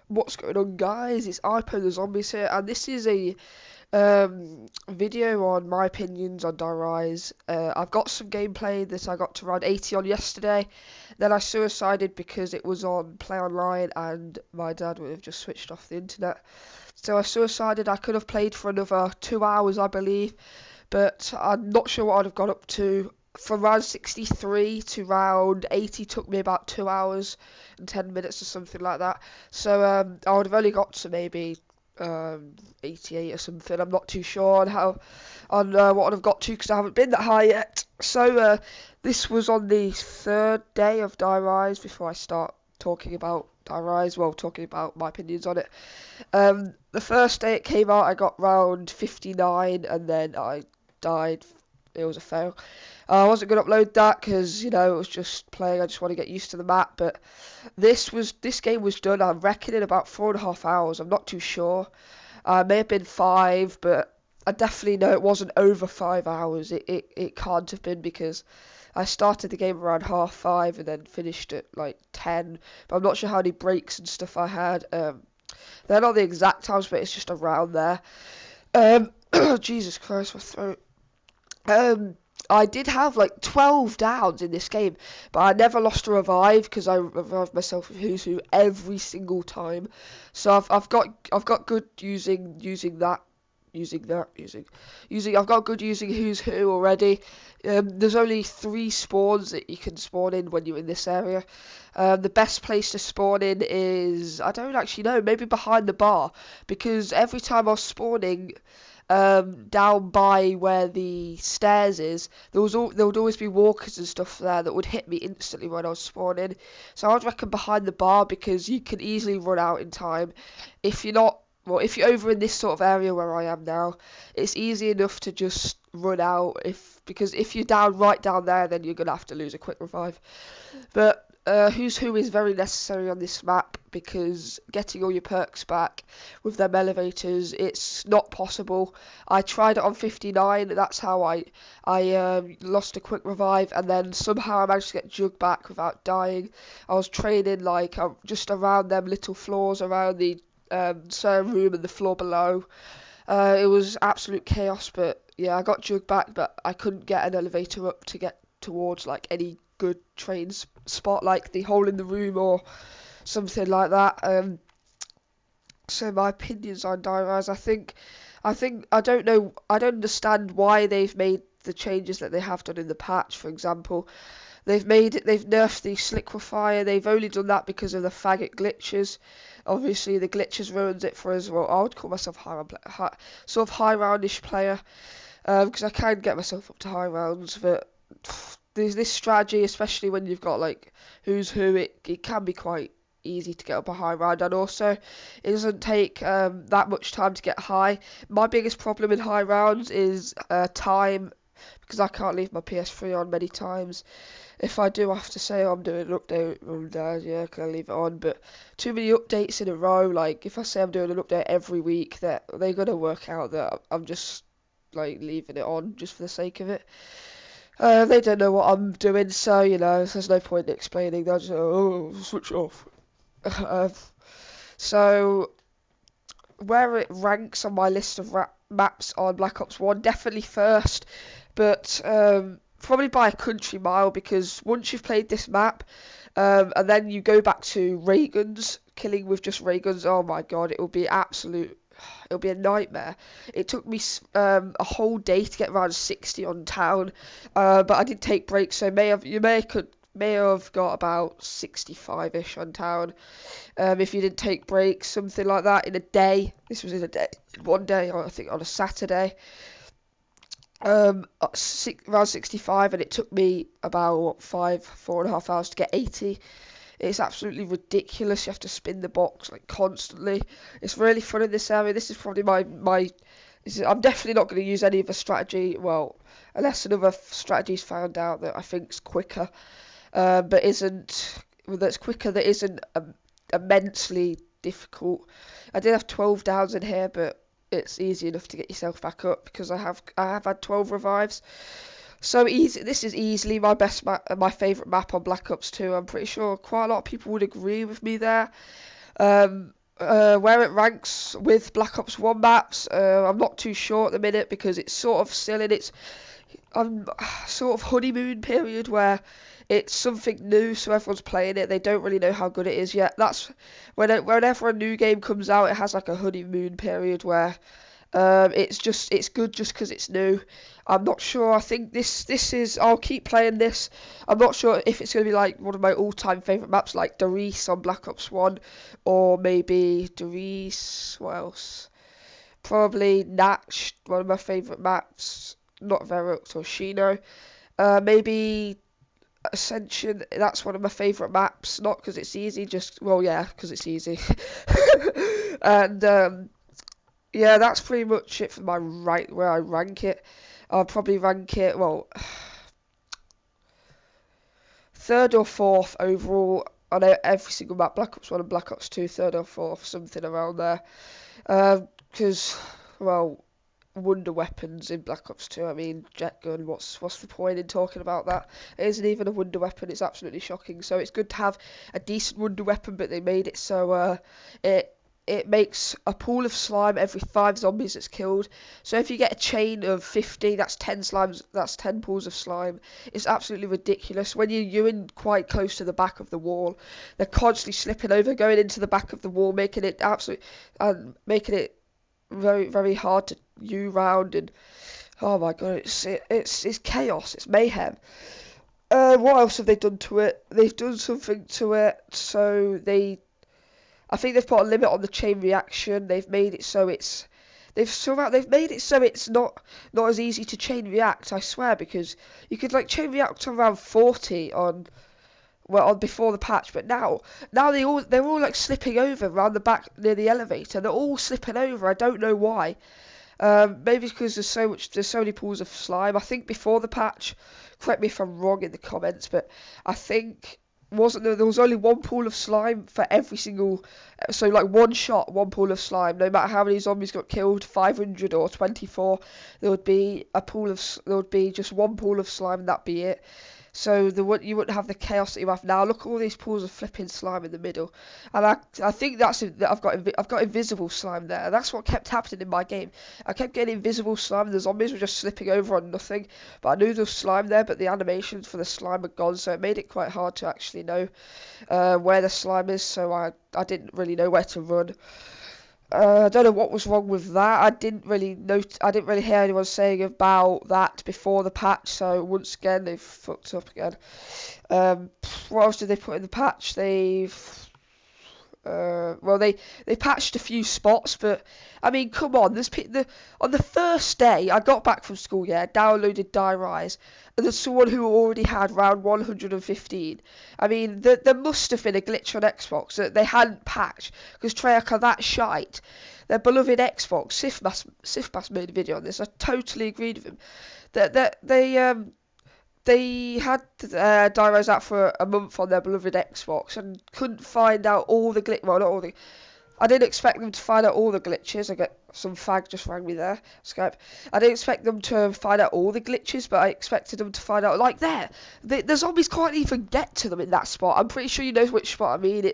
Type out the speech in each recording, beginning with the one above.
What's going on, guys? It's iPo the Zombies here, and this is a video on my opinions on Die Rise. I've got some gameplay that I got to round 80 on yesterday. Then I suicided because it was on Play Online, and my dad would have just switched off the internet. So I suicided. I could have played for another 2 hours, I believe, but I'm not sure what I'd have got up to. From round 63 to round 80 took me about 2 hours and 10 minutes or something like that. So I would have only got to maybe 88 or something. I'm not too sure on what I'd have got to because I haven't been that high yet. So this was on the third day of Die Rise before I start talking about Die Rise. Well, talking about my opinions on it. The first day it came out, I got round 59 and then I died. It was a fail. I wasn't going to upload that because, it was just playing. I just want to get used to the map. But this game was done, I reckon, in about 4.5 hours. I'm not too sure. It may have been 5, but I definitely know it wasn't over 5 hours. It can't have been because I started the game around 5:30 and then finished at like 10. But I'm not sure how many breaks and stuff I had. They're not the exact times, but it's just around there. Jesus Christ, my throat. I did have like 12 downs in this game, but I never lost a revive because I revived myself with Who's Who every single time. So I've got good using I've got good using Who's Who already. There's only 3 spawns that you can spawn in when you're in this area. The best place to spawn in is, I don't actually know, maybe behind the bar, because every time I was spawning down by where the stairs is, there would always be walkers and stuff there that would hit me instantly when I was spawning. So I would reckon behind the bar because you can easily run out in time. If you're not, well, if you're over in this sort of area where I am now, it's easy enough to just run out. Because if you're down right down there, then you're gonna have to lose a quick revive. But Who's Who is very necessary on this map because getting all your perks back with them elevators, it's not possible. I tried it on 59, that's how I lost a quick revive, and then somehow I managed to get Jug back without dying. I was training like just around them little floors around the server room and the floor below. It was absolute chaos, but yeah, I got Jug back, but I couldn't get an elevator up to get towards like any good train spot like the hole in the room or something like that. So my opinions on Die Rise, I think I don't know, I don't understand why they've made the changes that they have done in the patch. For example, they've nerfed the Sliquify. They've only done that because of the faggot glitches. Obviously, the glitches ruins it for us. Well, I would call myself sort of high roundish player, because I can get myself up to high rounds, but there's this strategy, especially when you've got like Who's Who, it can be quite easy to get up a high round, and also it doesn't take that much time to get high. My biggest problem in high rounds is time, because I can't leave my PS3 on many times. If I do have to say, I'm doing an update, yeah, can I leave it on? But too many updates in a row, like if I say I'm doing an update every week, they're gonna work out that I'm just like leaving it on just for the sake of it. They don't know what I'm doing, so there's no point in explaining. They'll just switch off. uh, so where it ranks on my list of maps on Black Ops 1, definitely first, but probably by a country mile, because once you've played this map, and then you go back to ray guns, killing with just ray guns, oh my god, it'll be a nightmare. It took me a whole day to get around 60 on town, but I didn't take breaks, so you may have got about 65ish on town, if you didn't take breaks, something like that, in a day. This was in one day, I think on a Saturday. Around 65, and it took me about 4.5 hours to get 80. It's absolutely ridiculous. You have to spin the box like constantly. It's really fun in this area. This is probably I'm definitely not going to use any of the strategy. Well, unless another strategy's found out that I think's quicker, but isn't that's quicker. That isn't immensely difficult. I did have 12 downs in here, but it's easy enough to get yourself back up because I have had 12 revives. So easy. This is easily my best map, my favourite map on Black Ops 2. I'm pretty sure quite a lot of people would agree with me there. where it ranks with Black Ops 1 maps, I'm not too sure at the minute because it's sort of still in its sort of honeymoon period where it's something new, so everyone's playing it. They don't really know how good it is yet. That's whenever a new game comes out, it has like a honeymoon period where it's good just because it's new. I'm not sure. I think this is. I'll keep playing this. I'm not sure if it's going to be like one of my all-time favorite maps, like Der Riese on Black Ops 1, or maybe Der Riese. What else? Probably Natch, one of my favorite maps. Not Verux or Shino. Maybe Ascension. That's one of my favorite maps. Not because it's easy, just because it's easy. And yeah, that's pretty much it for where I rank it. I'll probably rank it, third or fourth overall on every single map. Black Ops 1 and Black Ops 2, third or fourth, something around there. Because, wonder weapons in Black Ops 2. I mean, jet gun, what's the point in talking about that? It isn't even a wonder weapon. It's absolutely shocking. So it's good to have a decent wonder weapon, but they made it so it makes a pool of slime every 5 zombies that's killed. So if you get a chain of 50, that's 10 slimes, that's 10 pools of slime. It's absolutely ridiculous. When you're in quite close to the back of the wall, they're constantly slipping over, going into the back of the wall, making it making it very, very hard to round, and oh my god, it's chaos, it's mayhem. What else have they done to it? They've done something to it, so I think they've put a limit on the chain reaction. They've made it so it's not as easy to chain react, I swear, because you could like chain react around 40 on before the patch, but now they're all like slipping over around the back near the elevator. They're all slipping over. I don't know why. Maybe because there's so many pools of slime. I think before the patch, correct me if I'm wrong in the comments, but I think there was only one pool of slime for every single, so like one shot, one pool of slime. No matter how many zombies got killed, 500 or 24, there would be just one pool of slime, and that'd be it. So you wouldn't have the chaos that you have now. Look at all these pools of flipping slime in the middle, and I think I've got invisible slime there. That's what kept happening in my game. I kept getting invisible slime, and the zombies were just slipping over on nothing. But I knew there was slime there, but the animations for the slime are gone, so it made it quite hard to actually know where the slime is. So I didn't really know where to run. I don't know what was wrong with that. I didn't really hear anyone saying about that before the patch. So once again, they've fucked up again. What else did they put in the patch? They patched a few spots, but I mean, come on. On the first day I got back from school, downloaded Die Rise, and there's someone who already had round 115. I mean, there must have been a glitch on Xbox that they hadn't patched, because Treyarch are that shite. Their beloved Xbox, Sifmas made a video on this. I totally agreed with him. That they had Die Rise out for a month on their beloved Xbox and couldn't find out all the glitch. Well, not all the. I didn't expect them to find out all the glitches. I get some fag just rang me there, Skype. I didn't expect them to find out all the glitches, but I expected them to find out, like, the zombies can't even get to them in that spot. I'm pretty sure you know which spot I mean.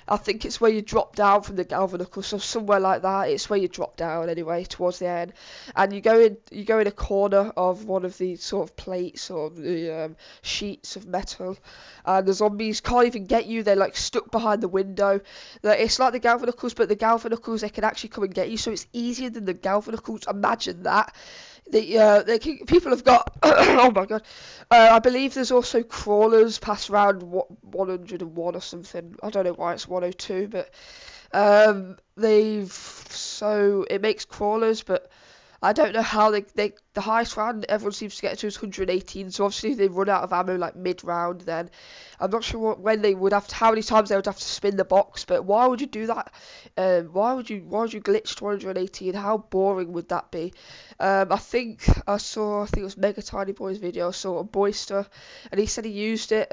I think it's where you drop down from the Galvanical, so somewhere like that. It's where you drop down anyway, towards the end, and you go in a corner of one of the sort of plates or the sheets of metal, and the zombies can't even get you. They're like stuck behind the window. It's like the Galvanicals, but the Galvanicals, they can actually come and get you, so it's easier than the Galvanicals. Imagine that. People have got oh my god, I believe there's also crawlers past round 101 or something. I don't know why it's 102, but it makes crawlers, but I don't know how the highest round everyone seems to get to is 118, so obviously if they run out of ammo like mid-round, then I'm not sure how many times they would have to spin the box, but why would you do that? Why would you glitch to 118? How boring would that be? I think it was Mega Tiny Boy's video. I saw a Boyster, and he said he used it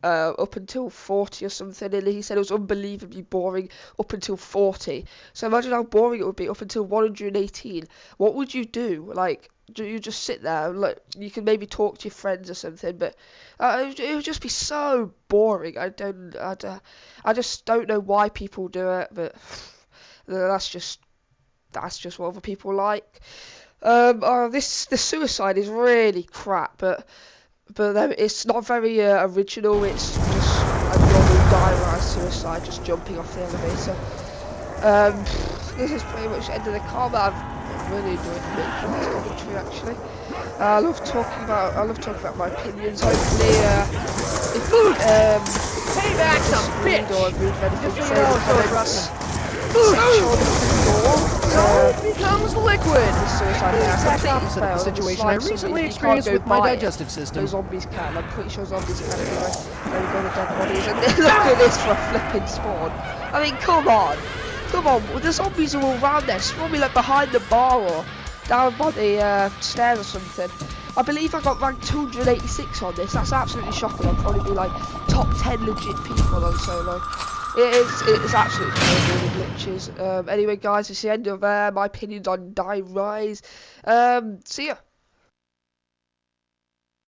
up until 40 or something, and he said it was unbelievably boring up until 40. So imagine how boring it would be up until 118. What would you do? Like, you just sit there and look. You can maybe talk to your friends or something, but it would just be so boring. I just don't know why people do it, but that's just what other people like. The suicide is really crap, but it's not very original. It's just a normal die-rise suicide, just jumping off the elevator. This is pretty much the end of the combat. I've really enjoyed making this commentary actually. I love talking about my opinions. Hopefully, Payback's a bitch! Just so you know, so it becomes liquid! Suicide The now. exact Completely opposite of the failed. situation I It's like recently something you experienced can't with go my buy it. digestive system. Those zombies can. I'm pretty sure zombies can anyway. There we go, the dead bodies. And look at this for a flipping spawn. I mean, come on. Come on. Well, the zombies are all around there. Spawn me like behind the bar or down by the stairs or something. I believe I got ranked 286 on this. That's absolutely shocking. I'll probably be like top 10 legit people on solo. It's absolutely crazy with glitches. Anyway, guys, it's the end of my opinions on Die Rise. See ya.